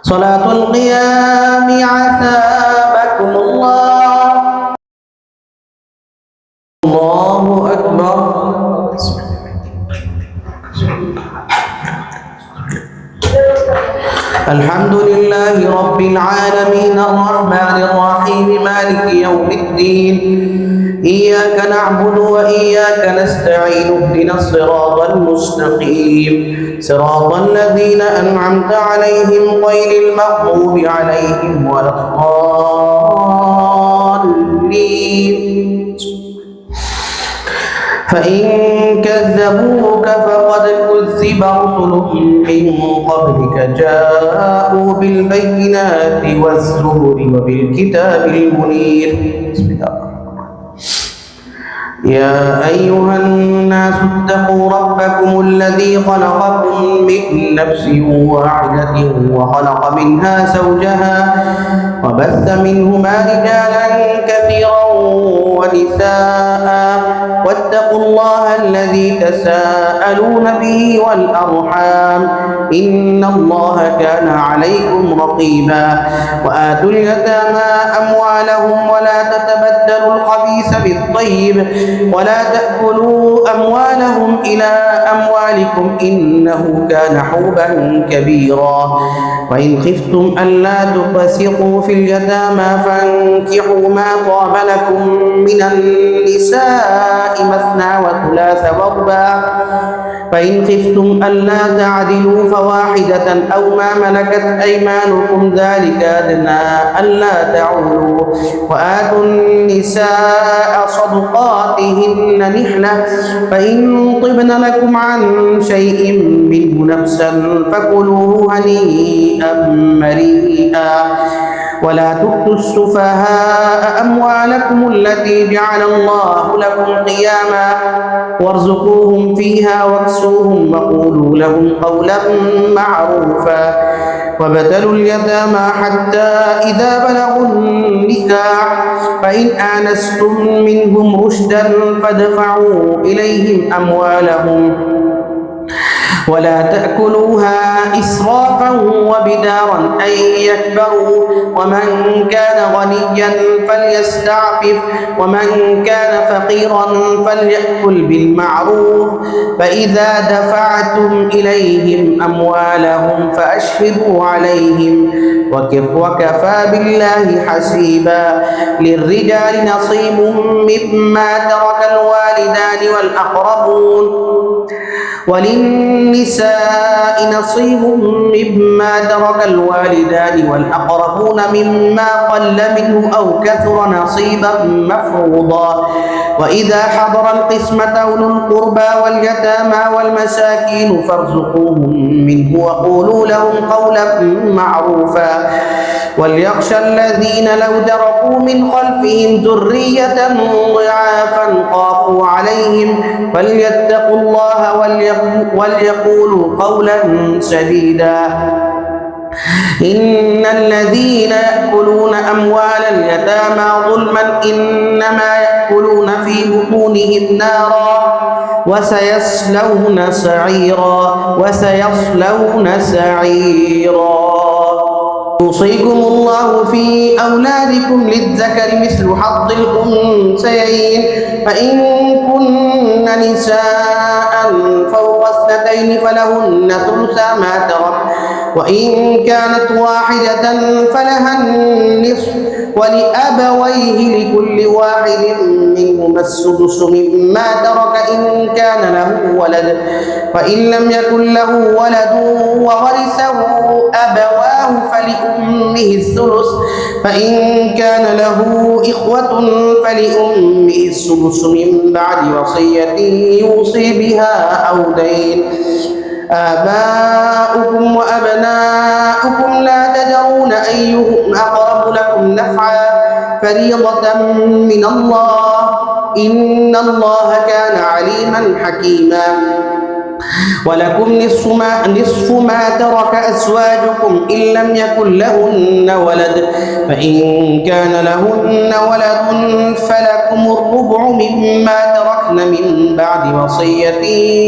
صلاة القيام عثابكم الله. الله أكبر. الحمد لله رب العالمين الرحمن الرحيم مالك يوم الدين. إياك نعبد وإياك نستعين اهدنا الصراط المستقيم صراط الذين أنعمت عليهم غير المغضوب عليهم ولا الضالين. فإن كذبوك فقد كذب رسل من قبلك جاءوا بالبينات والزبر وبالكتاب المنير. بسم الله. يا أيها الناس اتقوا ربكم الذي خلقكم من نفس واحدة وخلق منها زوجها وبث منهما رجالا كثيرا ونساء واتقوا الله الذي تساءلون به والأرحام إن الله كان عليكم رقيبا. وآتوا اليتامى أموالهم ولا تتبدلوا الخبيث بالطيب ولا تأكلوا أموالهم إلى أموالكم إنه كان حوبا كبيرا. وإن خفتم ألا تقسطوا في اليتامى فانكحوا ما طاب لكم من النساء مثنى وثلاث ورباع. فإن خفتم ألا تعدلوا فواحدة أو ما ملكت أيمانكم ذلك أدنى ألا تعولوا. وآتوا النساء صدقاتهن نحلة فإن طبن لكم عن شيء منه نفسا فكلوه هنيئا مريئا. ولا تؤتوا السفهاء أموالكم التي جعل الله لكم قياما وارزقوهم فيها واكسوهم وقولوا لهم قولا معروفا. وابتلوا اليتامى حتى إذا بلغوا النكاح فإن آنستم منهم رشدا فادفعوا إليهم أموالهم ولا تأكلوها إسرافا وبدارا أن يكبروا. ومن كان غنيا فليستعفف ومن كان فقيرا فليأكل بالمعروف. فإذا دفعتم إليهم أموالهم فأشهدوا عليهم وكفى بالله حسيبا. للرجال نصيب مما ترك الوالدان والأقربون وللنساء نصيب مما ترك الوالدان والأقربون مما قل منه أو كثر نصيبا مفروضا. وإذا حضر القسمة أولو القربى واليتامى والمساكين فارزقوهم منه وقولوا لهم قولا معروفا. وليخشى الذين لو تركوا من خلفهم ذرية ضعافا خافوا عليهم فليتقوا الله وليقولوا قولا سديدا. إن الذين يأكلون أموال اليتامى ظلما إنما يأكلون في بطونهم نارا وسيصلون سعيرا. يوصيكم الله في أولادكم للذكر مثل حظ الأنثيين فإن كن نساء فوق اثنتين فلهن ثلثا ما ترك وإن كانت واحدة فلها النصف ولأبويه لكل واحد منهما السدس مما ترك إن كان له ولد. فإن لم يكن له ولد وورثه أبواه فلأمه الثلث فإن كان له إخوة فلأمه السدس من بعد وصية يوصي بها أو دين. آباؤكم وأبناؤكم لا تدرون أيهم أقرب لكم نفعا فريضة من الله إن الله كان عليما حكيما. ولكم نصف ما ترك أزواجكم إن لم يكن لهن ولد فإن كان لهن ولد فلكم الربع مما تركن من بعد وصية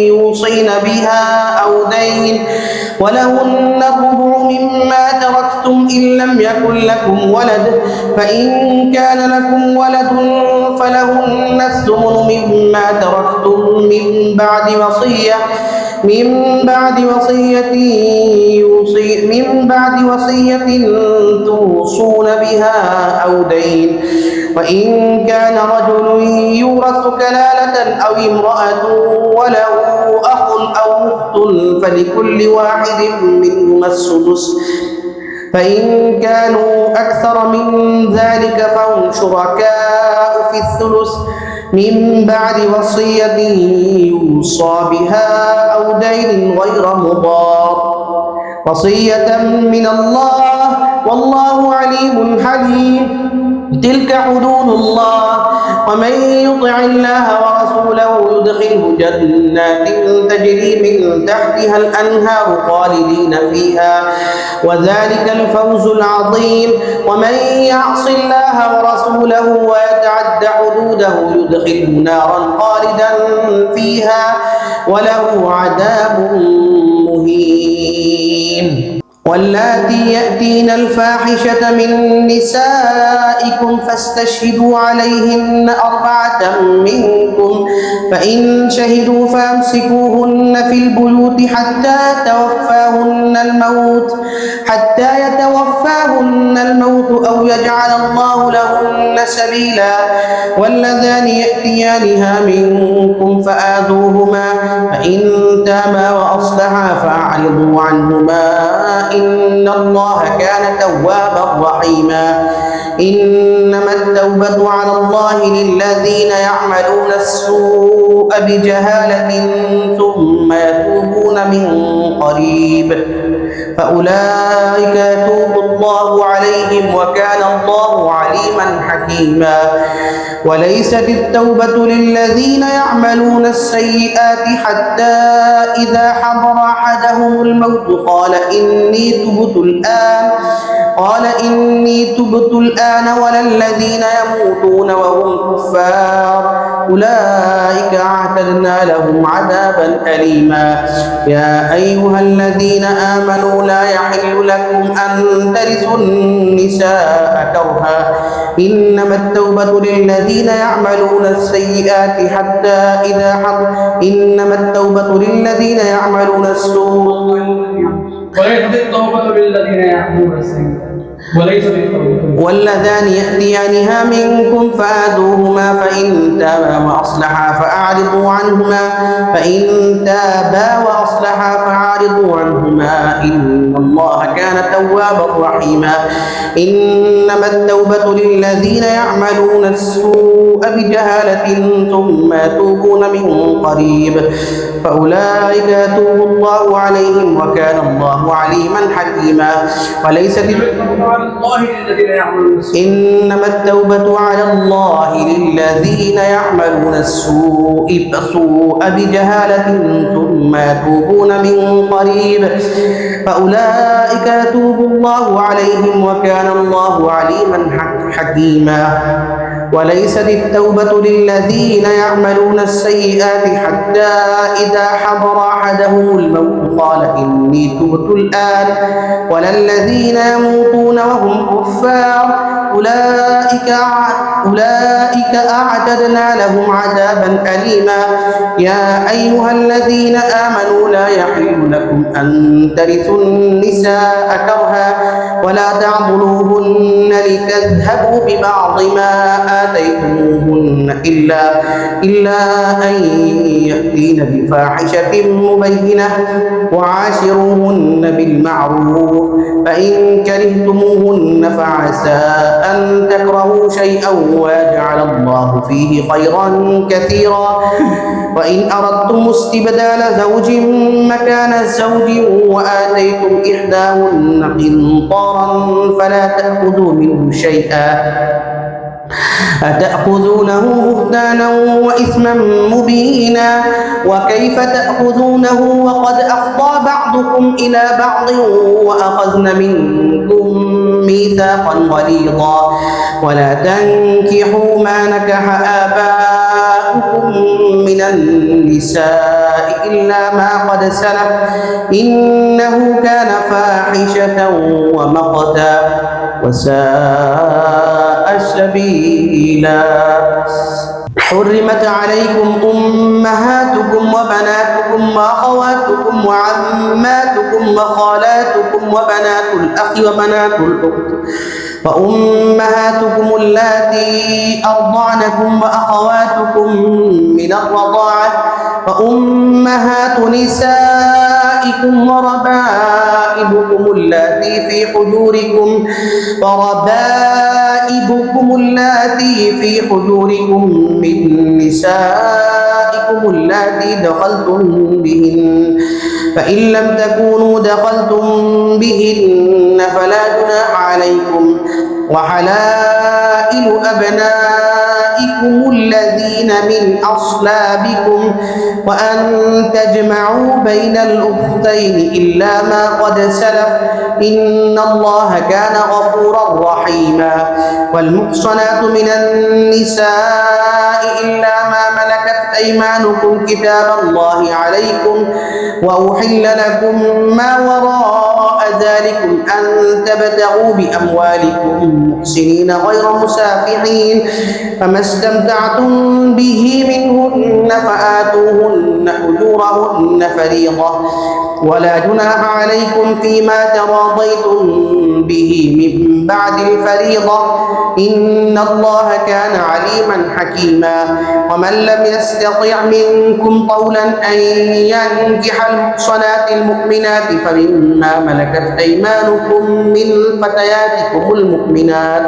يوصين بها أو دين ولهن الربع مما تركتم إن لم يكن لكم ولد، فإن كان لكم ولد فلهن الثمن مما تركتم من بعد وصية توصون بها أو دين. وإن كان رجل يورث كلالة أو امرأة وله أخ أو أخت فلكل واحد منهما السدس، فإن كانوا أكثر من ذلك فهم شركاء في الثلث من بعد وصية يوصى بها أو دين غير مضار، وصية من الله والله عليم حليم. تلك حدود الله، ومن يطع الله ورسوله يدخله جنات تجري من تحتها الأنهار خالدين فيها، وذلك الفوز العظيم. ومن يعص الله ورسوله ويتعد حدوده يدخله نارا خالدا فيها وله عذاب مهين. واللاتي يأتين الفاحشة من نسائكم فاستشهدوا عليهن 4 منكم، فإن شهدوا فامسكوهن في البيوت حتى يتوفاهن الموت أو يجعل الله لهن سبيلا. واللذان يأتيانها منكم فآذوهما، فإن تابا وأصلحا فأعرضوا عنهما إن الله كان توابا رحيما. إنما التوبة على الله للذين يعملون السوء بجهالة ثم يتوبون من قريب فأولئك يتوب الله عليهم وكان الله عليما حكيما. وليست التوبة للذين يعملون السيئات حتى إذا حضر أحدهم الموت قال إني تبت الآن ولا الذين يموتون وهم كفار أولئك أعتدنا لهم عذابا أليما. يا أيها الذين آمنوا لا يحل لكم أن ترثوا النساء كرها، إنما التوبة للذين يعملون السيئات إنما التوبة للذين يعملون السوء وليست التوبة للذين يعملون السيئات واللذان يأتيانها منكم فآذوهما فإن تابا وأصلحا فأعرضوا عنهما إن الله كان توابا رحيما. إنما التوبة للذين يعملون السوء بجهالة ثم يتوبون من قريب فأولئك يتوب الله عليهم وكان الله عليما حكيما. إنما التوبة على الله للذين يعملون السوء بجهالة ثم يتوبون من قريب فأولئك يتوب الله عليهم وكان الله عليما حكيما. وليست التوبة للذين يعملون السيئات حتى إذا حضر أحدهم الموت قال إني تبت الآن ولا الذين يموتون وهم كفار أولئك أعتدنا لهم عذابا أليما. يا أيها الذين آمنوا لا يحل لكم أن ترثوا النساء كرها ولا تعضلوهن لتذهبوا ببعض ما آتيتموهن إلا أن يأتين بفاحشة مبينة وعاشروهن بالمعروف فإن كرهتموهن فعسى أن تكرهوا شيئا ويجعل الله فيه خيرا كثيرا. وإن أردتم استبدال زوج مكان زوج وآتيتم إحداهن قنطارا فلا تأخذوا منه شيئا أتأخذونه بهتانا وإثما مبينا وكيف تأخذونه وقد أفضى بعضكم إلى بعض وأخذن منكم ميثاقا غليظا ولا تنكحوا ما نكح آباؤكم من من النساء إلا ما قد سلف إنه كان فاحشة ومقتا وساء سبيلا. حرمت عليكم أمهاتكم وبناتكم وأخواتكم وعماتكم وخالاتكم وبنات الأخ وبنات الأخت وأمهاتكم اللاتي أرضعنكم وأخواتكم من الرضاعة وأمهات نسائكم وربائبكم اللاتي في حجوركم من نسائكم اللاتي دخلتم بهن فإن لم تكونوا دخلتم بهن فلا جناح عليكم وحلائل أبنائكم الذين من أصلابكم وأن تجمعوا بين الأختين إلا ما قد سلف إن الله كان غفورا رحيما. والمحصنات من النساء إلا ما ملكت أيمانكم كتاب الله عليكم وأحل لكم ما وراء ذلكم أن تبتغوا بأموالكم محسنين غير مسافحين فما استمتعتم به منهن فآتوهن أجورهن فريضة ولا جناح عليكم فيما تراضيتم به من بعد الفريضة إن الله كان عليما حكيما. ومن لم يستطع منكم طولا أن ينكح المحصنات المؤمنات فمما ملكت أيمانكم من فتياتكم المؤمنات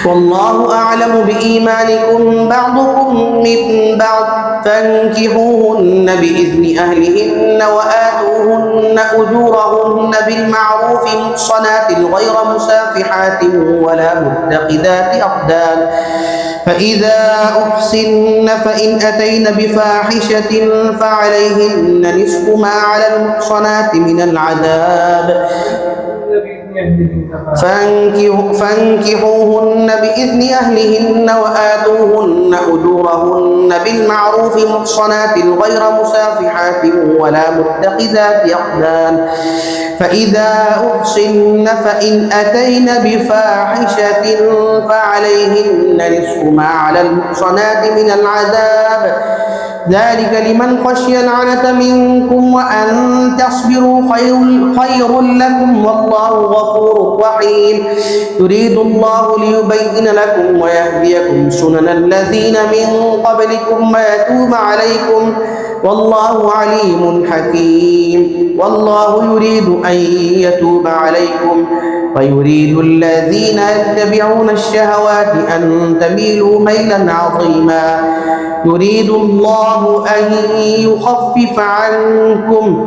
والله أعلم بإيمانكم بعضكم من بعض فانكحوهن بإذن أهلهن وآتوهن أجورهن بالمعروف محصنات غير مسافحات ولا متخذات أخدان فإذا أحسن فإن أتين بفاحشة فعليهن نصف ما على المحصنات من العذاب فانكحوهن بإذن أهلهن وآتوهن أجورهن بالمعروف محصنات غير مسافحات ولا متخذات أخدان فإذا أحصن فإن أتين بفاحشة فعليهن نصف ما على المحصنات من العذاب ذلك لمن خشي العنة منكم وأن تصبروا خير لكم والله غفور رحيم. يريد الله ليبين لكم ويهديكم سنن الذين من قبلكم ويتوب عليكم والله عليم حكيم. والله يريد أن يتوب عليكم ويريد الذين يتبعون الشهوات أن تميلوا ميلا عظيما. يريد الله أن يخفف عنكم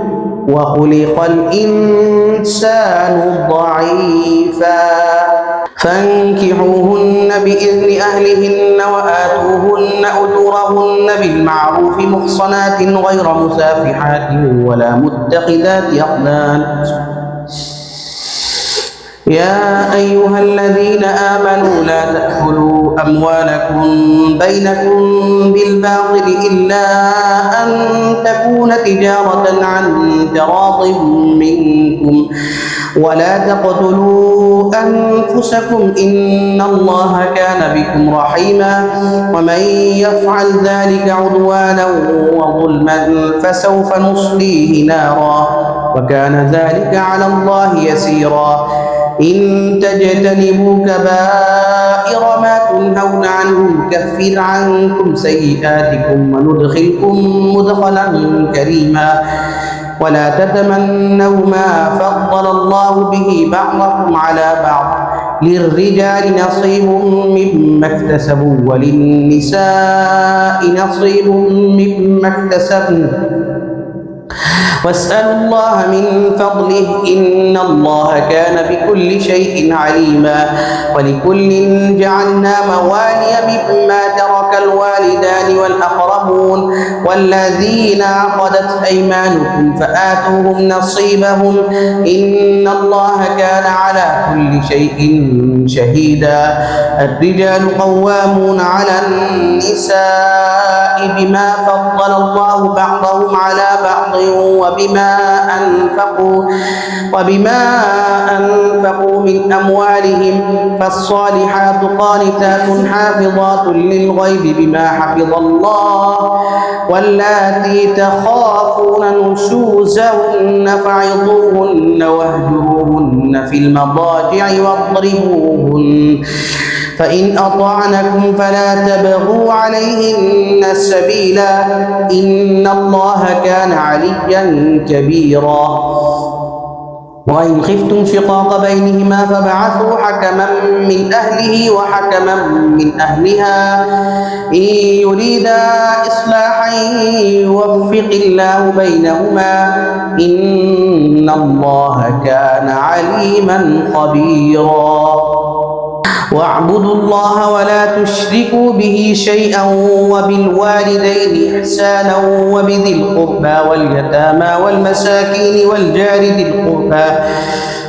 وخلق الإنسان ضعيفا. فانكحوهن بإذن أهلهن وآتوهن أجورهن بالمعروف محصنات غير مسافحات ولا متخذات أخدان. يا أيها الذين آمنوا لا تأكلوا أموالكم بينكم بالباطل إلا أن تكون تجارة عن تراض منكم ولا تقتلوا أنفسكم إن الله كان بكم رحيما. ومن يفعل ذلك عدوانا وظلما فسوف نصليه نارا وكان ذلك على الله يسيرا. إن تجتنبوا كبائر ما تنهون عنه نكفر عنكم سيئاتكم وندخلكم مدخلا كريما. ولا تتمنوا ما فضل الله به بعضكم على بعض للرجال نصيب مما اكتسبوا وللنساء نصيب مما اكتسبن واسألوا الله من فضله إن الله كان بكل شيء عليما. ولكل جعلنا موالي مما ترك الوالدان والأقربون والذين عقدت أيمانكم فآتوهم نصيبهم إن الله كان على كل شيء شهيدا. الرجال قوامون على النساء بما فضل الله بعضهم على بعض وبما أنفقوا من أموالهم فالصالحات قانتات حافظات للغيب بما حفظ الله واللاتي تخافون نشوزهن فعظوهن واهجروهن في المضاجع واضربوهن فإن أطعنكم فلا تبغوا عليهن سبيلا إن الله كان عليا كبيرا وإن خفتم شقاق بينهما فابعثوا حكما من أهله وحكما من أهلها إن يريدا إصلاحا يوفق الله بينهما إن الله كان عليما خبيرا واعبدوا الله ولا تشركوا به شيئا وبالوالدين إحسانا وبذي القربى واليتامى والمساكين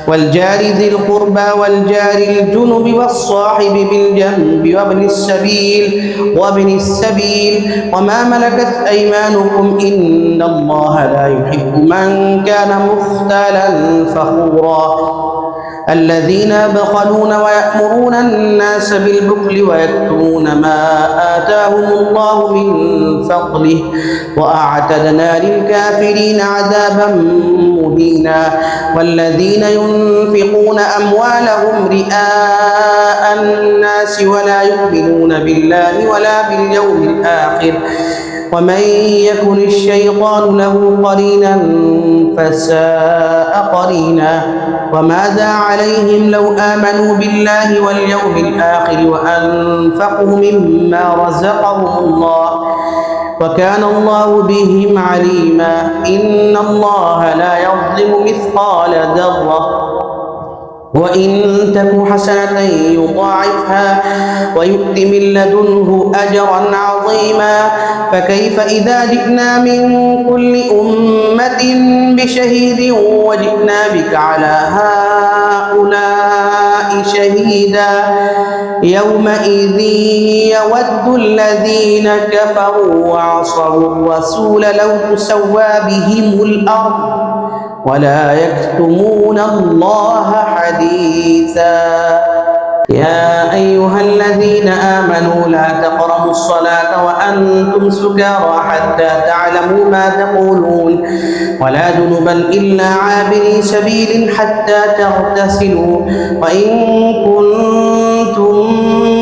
والجار ذي القربى والجار الجنب والصاحب بالجنب وابن السبيل وما ملكت أيمانكم إن الله لا يحب من كان مختالا فخورا الذين يبخلون ويأمرون الناس بالبخل ويكتمون ما آتاهم الله من فضله وأعتدنا للكافرين عذابا مهينا والذين ينفقون أموالهم رئاء الناس ولا يؤمنون بالله ولا باليوم الآخر ومن يكن الشيطان له قرينا فساء قرينا وماذا عليهم لو آمنوا بالله واليوم الآخر وأنفقوا مما رزقهم الله وكان الله بهم عليما إن الله لا يظلم مثقال ذرة وإن تك حسنة يضاعفها ويؤت من لدنه أجرا عظيما فكيف إذا جئنا من كل أمة بشهيد وجئنا بك على هؤلاء شهيدا يومئذ يود الذين كفروا وعصوا الرسول لو تسوى بهم الأرض ولا يكتمون الله حديثا يا أيها الذين آمنوا لا تقربوا الصلاة وأنتم سكارى حتى تعلموا ما تقولون ولا جنبا إلا عابري سبيل حتى تغتسلوا وإن كنتم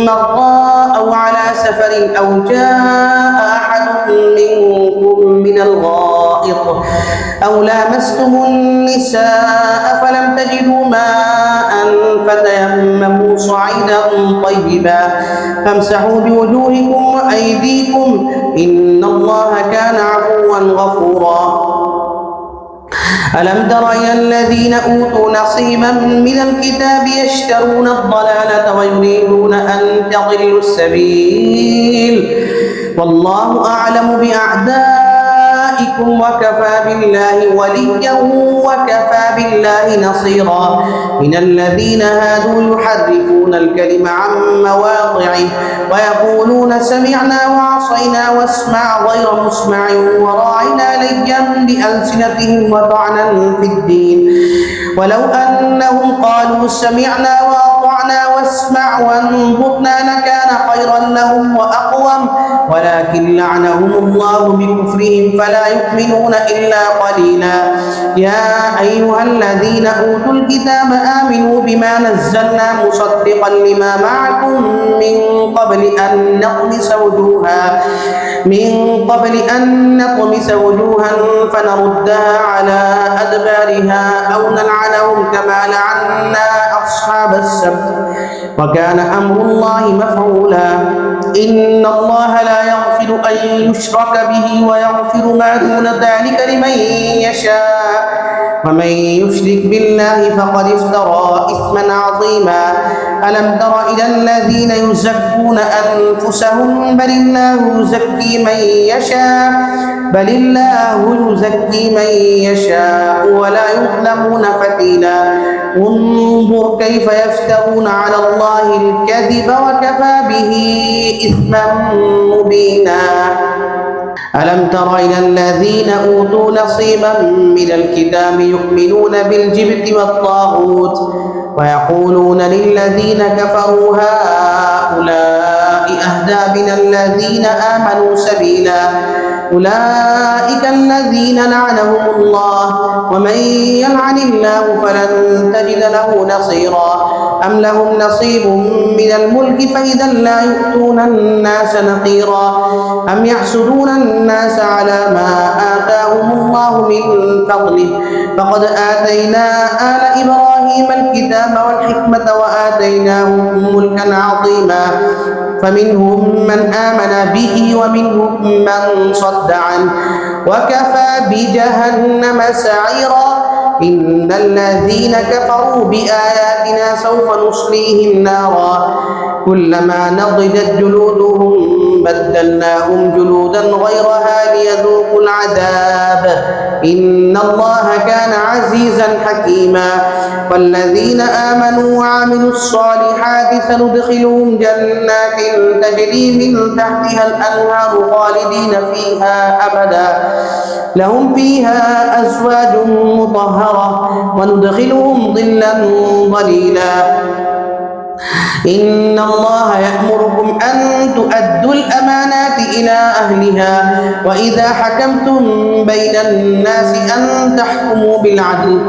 مرضى أو على سفر أو جاء أحد منكم من الغائط أو لامستم النساء فلم تجدوا ماء فتيمموا صعيدا طيبا فامسحوا بوجوهكم وأيديكم إن الله كان عفوا غفورا ألم تر إلى الذين أوتوا نصيبا من الكتاب يشترون الضلالة ويريدون أن تضلوا السبيل والله أعلم بأعدائكم وكفى بالله وليا وكفى بالله نصيرا من الذين هادوا يحرفون الكلم عن مواضعه ويقولون سمعنا وعصينا واسمع غير مسمع وراعنا ليا بألسنتهم وطعنا في الدين ولو أنهم قالوا سمعنا وأطعنا واسمع وانظرنا لكان خيرا لهم وأقوم ولكن لعنهم الله بكفرهم فلا يؤمنون إلا قليلا يا أيها الذين أوتوا الكتاب آمنوا بما نزلنا مصدقا لما معكم من قبل أن نطمس وجوها فنردها على أدبارها أو نلعنهم كما لعنا أصحاب السبت وكان أمر الله مفعولا إن الله لا يغفر أن يشرك به ويغفر ما دون ذلك لمن يشاء ومن يشرك بالله فقد افترى إثما عظيما ألم تر إلى الذين يزكون أنفسهم بل الله يزكي من يشاء ولا يظلمون فتيلا انظر كيف يفترون على الله الكذب وكفى به إثما مبينا ألم تر إلى الذين أوتوا نصيبا من الكتاب يؤمنون بالجبت والطاغوت ويقولون للذين كفروا هؤلاء أهدى من الذين آمنوا سبيلا أولئك الذين لعنهم الله ومن يلعن الله فلن تجد له نصيرا أم لهم نصيب من الملك فإذا لا يؤتون الناس نقيرا أم يحسدون الناس على ما آتاهم الله من فضله فقد آتينا آل إبراهيم الكتاب والحكمة وآتيناهم ملكا عظيما فمنهم من آمن به ومنهم من صد عنه وكفى بجهنم سعيرا إن الذين كفروا بآياتنا سوف نصليهم نارا كلما نضجت جلودهم بدلناهم جلودا غيرها ليذوقوا العذاب إن الله كان عزيزا حكيما والذين آمنوا وعملوا الصالحات سندخلهم جنات تجري من تحتها الأنهار خالدين فيها أبدا لهم فيها أزواج مطهرة وندخلهم ظلا ظليلا إن الله يأمركم أن تؤدوا الأمانات إلى أهلها وإذا حكمتم بين الناس أن تحكموا بالعدل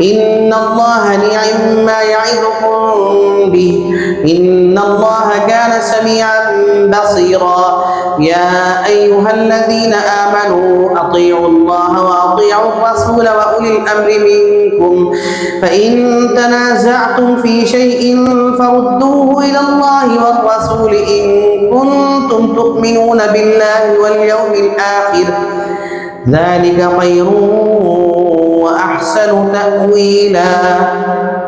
إن الله نعم ما يعظكم به إن الله كان سميعا بصيرا يا أيها الذين آمنوا أطيعوا الله وأطيعوا الرسول وأولي الأمر منكم فإن تنازعتم في شيء فردوه إلى الله والرسول إن كنتم تؤمنون بالله واليوم الآخر ذلك خير وأحسن تأويلا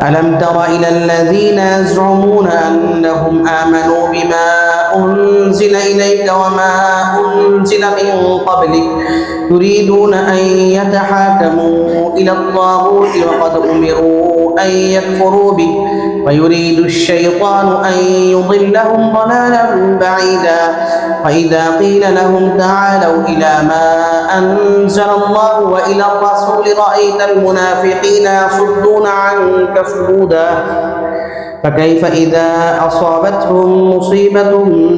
ألم تر إلى الذين يزعمون أنهم آمنوا بما أنزل إليك وما أنزل من قبلك يريدون أن يتحاكموا إلى الطاغوت وقد أمروا أن يكفروا به ويريد الشيطان أن يضلهم ضلالا بعيدا فإذا قيل لهم تعالوا إلى ما أنزل الله وإلى الرسول رأيت المنافقين يصدون عنك صدودا فكيف إذا أصابتهم مصيبة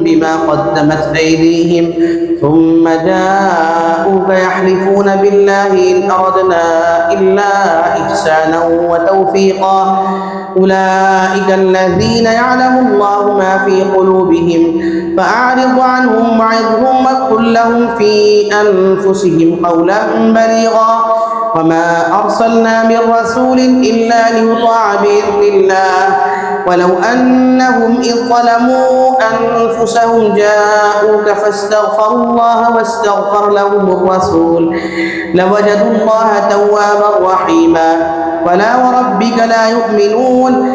بما قدمت أيديهم ثم جاءوك يحلفون بالله إن أردنا إلا إحسانا وتوفيقا أولئك الذين يعلم الله ما في قلوبهم فأعرض عنهم وعظهم وقل لهم في أنفسهم قولا بليغا وما أرسلنا من رسول إلا ليطاع بإذن الله ولو أنهم إذ ظلموا أنفسهم جاءوك فاستغفروا الله واستغفر لهم الرسول لوجدوا الله توابا رحيما فلا وربك لا يؤمنون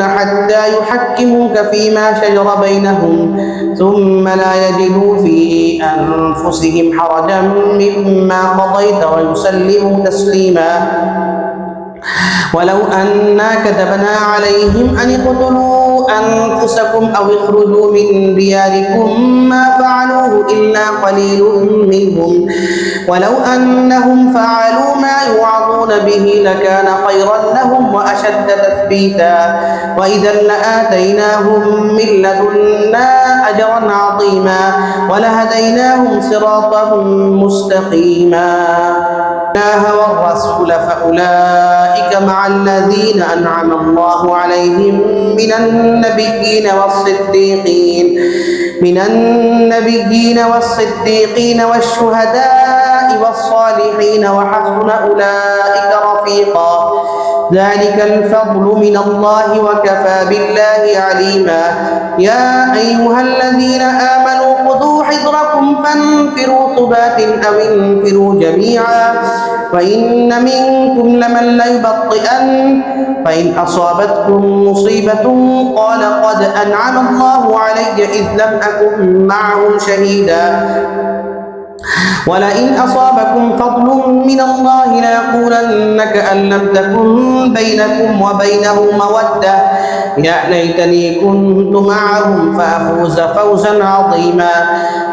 حتى يحكموك فيما شجر بينهم ثم لا يجدوا في أنفسهم حرجا مما قضيت ويسلموا تسليما ولو أنا كتبنا عليهم أن اقتلوا أنفسكم أو اخرجوا من دياركم ما فعلوه إلا قليل منهم ولو أنهم فعلوا ما يوعظون به لكان خيرا لهم وأشد تثبيتا وإذا لآتيناهم من لدنا أجرا عظيما ولهديناهم صراطا مستقيما الله والرسول فأولئك مع الذين أنعم الله عليهم من النبيين والصديقين والشهداء والصالحين وحسن أولئك رفيقا ذلك الفضل من الله وكفى بالله عليما يا أيها الذين آمنوا خذوا حذركم فانفروا ثبات أو انفروا جميعا وإن منكم لمن ليبطئن فإن أصابتكم مصيبة قال قد أنعم الله علي إذ لم أكن معهم شهيدا ولئن أصابكم فضل من الله ليقولن كأن لم تكن بينكم وبينه مودة يا ليتني كنت معهم فأفوز فوزا عظيما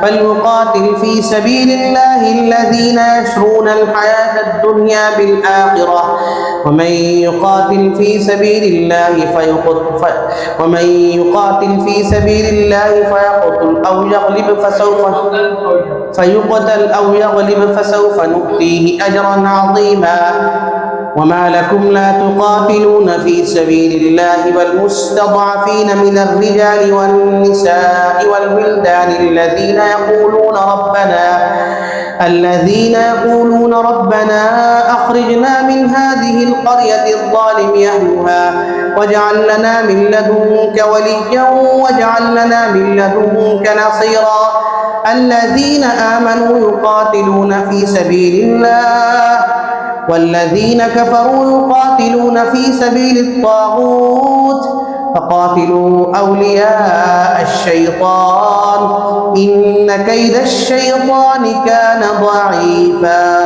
فليقاتل في سبيل الله الذين يشرون الحياة الدنيا بالآخرة ومن يقاتل في سبيل الله فيقتل أو يغلب فسوف نؤتيه أجرا عظيما. وما لكم لا تقاتلون في سبيل الله والمستضعفين من الرجال والنساء والولدان الذين يقولون ربنا أخرجنا من هذه القرية الظالم أهلها واجعل لنا من لدنك وليا واجعل لنا من لدنك نصيرا. الذين آمنوا يقاتلون في سبيل الله والذين كفروا يقاتلون في سبيل الطاغوت فقاتلوا أولياء الشيطان إن كيد الشيطان كان ضعيفا.